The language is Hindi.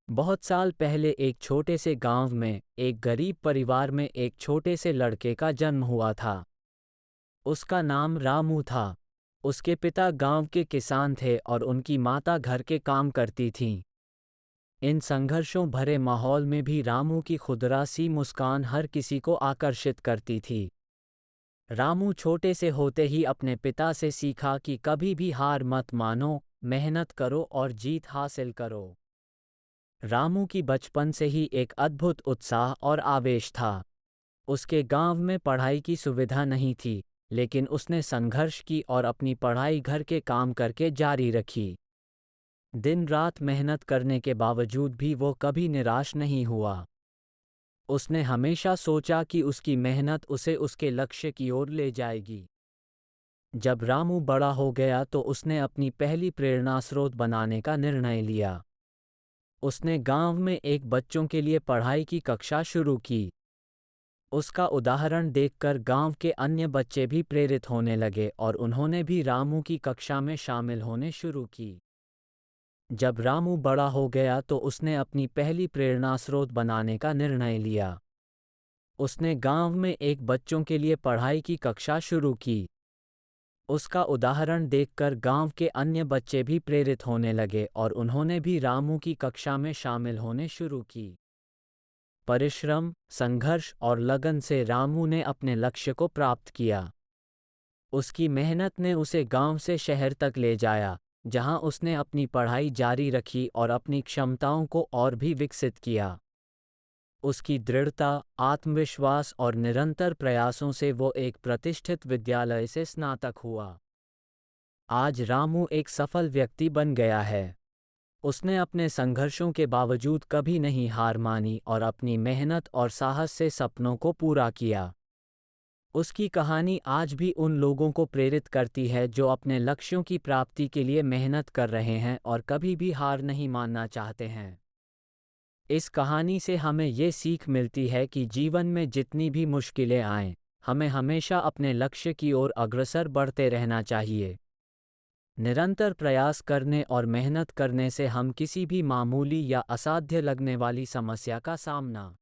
बहुत साल पहले एक छोटे से गांव में एक गरीब परिवार में एक छोटे से लड़के का जन्म हुआ था। उसका नाम रामू था। उसके पिता गांव के किसान थे और उनकी माता घर के काम करती थीं। इन संघर्षों भरे माहौल में भी रामू की खुदरा सी मुस्कान हर किसी को आकर्षित करती थी। रामू छोटे से होते ही अपने पिता से सीखा कि कभी भी हार मत मानो, मेहनत करो और जीत हासिल करो। रामू की बचपन से ही एक अद्भुत उत्साह और आवेश था। उसके गांव में पढ़ाई की सुविधा नहीं थी, लेकिन उसने संघर्ष की और अपनी पढ़ाई घर के काम करके जारी रखी। दिन रात मेहनत करने के बावजूद भी वो कभी निराश नहीं हुआ। उसने हमेशा सोचा कि उसकी मेहनत उसे उसके लक्ष्य की ओर ले जाएगी। जब रामू बड़ा हो गया तो उसने अपनी पहली प्रेरणा स्रोत बनाने का निर्णय लिया। उसने गांव में एक बच्चों के लिए पढ़ाई की कक्षा शुरू की। उसका उदाहरण देखकर गांव के अन्य बच्चे भी प्रेरित होने लगे और उन्होंने भी रामू की कक्षा में शामिल होने शुरू की। जब रामू बड़ा हो गया तो उसने अपनी पहली प्रेरणा स्रोत बनाने का निर्णय लिया। उसने गांव में एक बच्चों के लिए पढ़ाई की कक्षा शुरू की। उसका उदाहरण देखकर गांव के अन्य बच्चे भी प्रेरित होने लगे और उन्होंने भी रामू की कक्षा में शामिल होने शुरू की। परिश्रम, संघर्ष और लगन से रामू ने अपने लक्ष्य को प्राप्त किया। उसकी मेहनत ने उसे गांव से शहर तक ले जाया, जहां उसने अपनी पढ़ाई जारी रखी और अपनी क्षमताओं को और भी विकसित किया। उसकी दृढ़ता, आत्मविश्वास और निरंतर प्रयासों से वो एक प्रतिष्ठित विद्यालय से स्नातक हुआ। आज रामू एक सफल व्यक्ति बन गया है। उसने अपने संघर्षों के बावजूद कभी नहीं हार मानी और अपनी मेहनत और साहस से सपनों को पूरा किया। उसकी कहानी आज भी उन लोगों को प्रेरित करती है जो अपने लक्ष्यों की प्राप्ति के लिए मेहनत कर रहे हैं और कभी भी हार नहीं मानना चाहते हैं। इस कहानी से हमें ये सीख मिलती है कि जीवन में जितनी भी मुश्किलें आएं, हमें हमेशा अपने लक्ष्य की ओर अग्रसर बढ़ते रहना चाहिए। निरंतर प्रयास करने और मेहनत करने से हम किसी भी मामूली या असाध्य लगने वाली समस्या का सामना